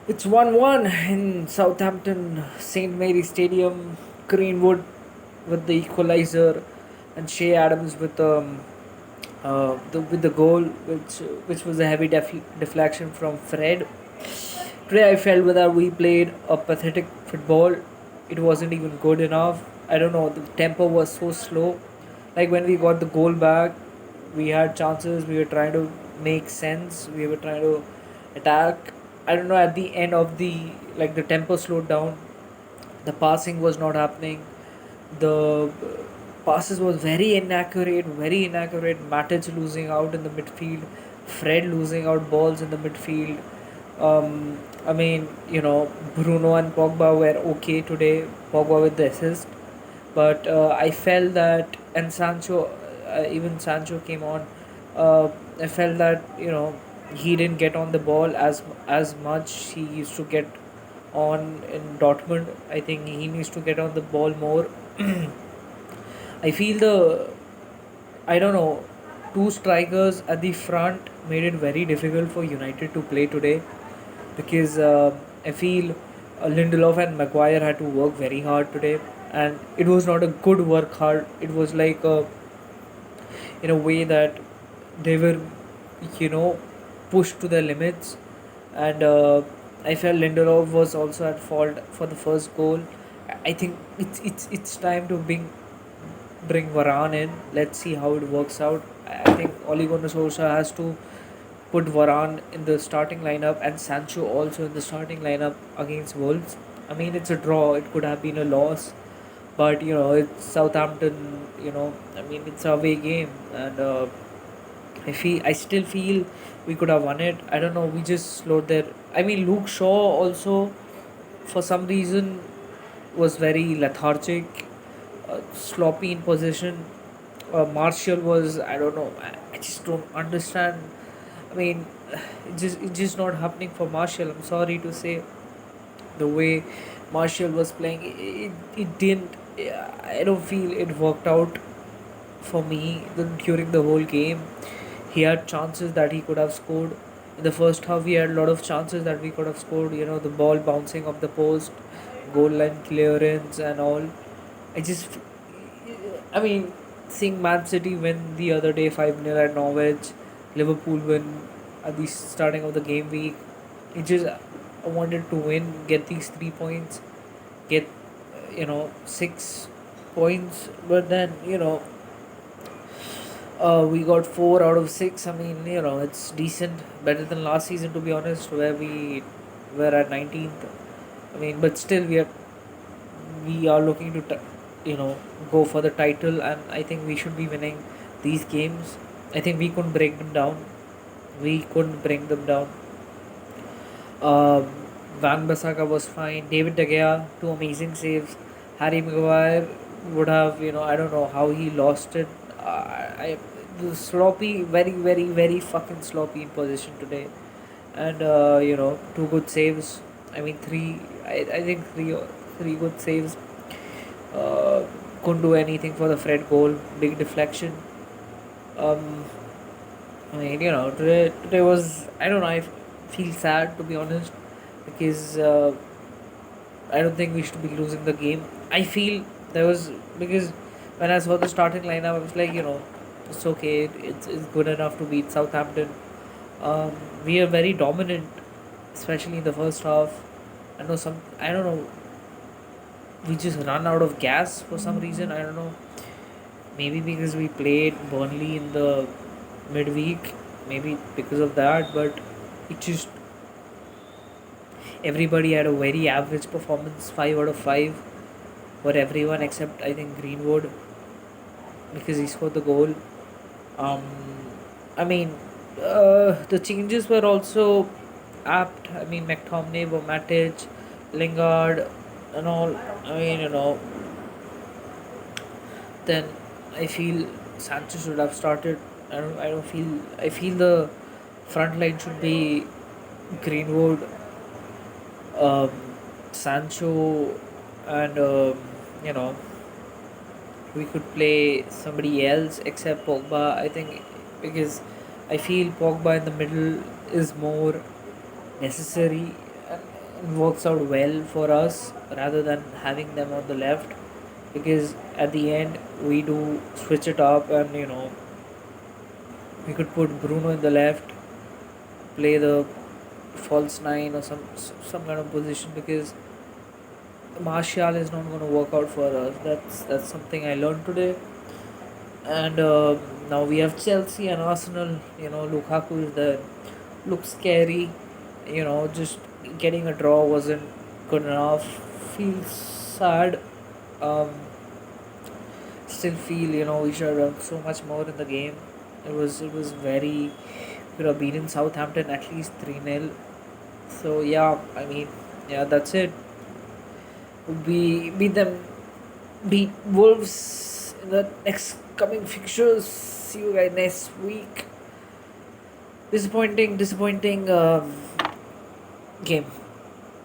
It's 1-1 in Southampton, St. Mary's Stadium. Greenwood with the equalizer, and Shea Adams with the goal, which was a heavy deflection from Fred. Today I felt that we played a pathetic football. It wasn't even good enough. I don't know. The tempo was so slow. Like when we got the goal back, we had chances. We were trying to make sense. We were trying to attack. I don't know. At the end of the tempo slowed down. The passing was not happening. The passes was very inaccurate. Very inaccurate. Matic losing out in the midfield. Fred losing out balls in the midfield. I mean, Bruno and Pogba were okay today. Pogba with the assist, but I felt that, and Sancho, even Sancho came on. I felt that he didn't get on the ball as much he used to get on in Dortmund. I think he needs to get on the ball more. I feel I don't know, two strikers at the front made it very difficult for United to play today, because I feel Lindelof and Maguire had to work very hard today, and it was not a good work hard. It was like in a way that they were, you know, pushed to their limits, and I felt Lindelof was also at fault for the first goal. I think it's time to bring Varane in. Let's see how it works out. I think Ole Gunnar Solskjaer has to put Varane in the starting lineup and Sancho also in the starting lineup against Wolves. I mean, it's a draw. It could have been a loss, but it's Southampton. I mean, it's a away game, and I still feel we could have won it. I don't know. We just slowed there. I mean, Luke Shaw also, for some reason, was very lethargic, sloppy in possession. Martial was, I don't know. I just don't understand. I mean, it's just not happening for Martial. I'm sorry to say, the way Martial was playing, it didn't. I don't feel it worked out for me during the whole game. He had chances that he could have scored. In the first half, we had a lot of chances that we could have scored. The ball bouncing off the post, goal line clearance, and all. I just, I mean, seeing Man City win the other day 5-0 at Norwich, Liverpool win at the starting of the game week. It just, I wanted to win, get these 3 points, get 6 points, but then we got 4 out of 6. I mean, it's decent, better than last season, to be honest, where we were at 19th. I mean, but still, we are looking to go for the title, and I think we should be winning these games. I think we couldn't break them down. We couldn't bring them down. Um, Van Bissaka was fine. David De Gea, two amazing saves. Harry Maguire would have, I don't know how he lost it. I the sloppy, very, very, very fucking sloppy in position today, and two good saves. I mean, I think three good saves. Uh, couldn't do anything for the Fred goal. Big deflection. Um, I mean, today was, I don't know. I feel sad, to be honest, because I don't think we should be losing the game. I feel there was, because when I saw the starting lineup, I was like, it's okay. It's good enough to beat Southampton. We are very dominant, especially in the first half. I don't know. We just run out of gas for some reason. I don't know. Maybe because we played Burnley in the midweek. Maybe because of that, but it just, everybody had a very average performance, 5 out of 5 for everyone except I think Greenwood, because he scored the goal. Um, I mean, the changes were also apt. I mean, McTominay, Matic, Lingard, and all. I mean, then I feel Sanchez should have started. I don't feel. I feel the front line should be Greenwood, Sancho, and you know we could play somebody else except Pogba. I think, because I feel Pogba in the middle is more necessary. works out well for us rather than having them on the left, because at the end we do switch it up, and we could put Bruno in the left, play the false nine or some kind of position, because Martial is not going to work out for us. That's something I learned today. And now we have Chelsea and Arsenal. Lukaku is there. Looks scary. Just getting a draw wasn't good enough. Feels sad. Um, Still feel we should have done so much more in the game. It was very. We could have beaten Southampton at least 3-0. So yeah, I mean, yeah, that's it. We beat them, beat Wolves in the next coming fixtures. See you guys next week. Disappointing game.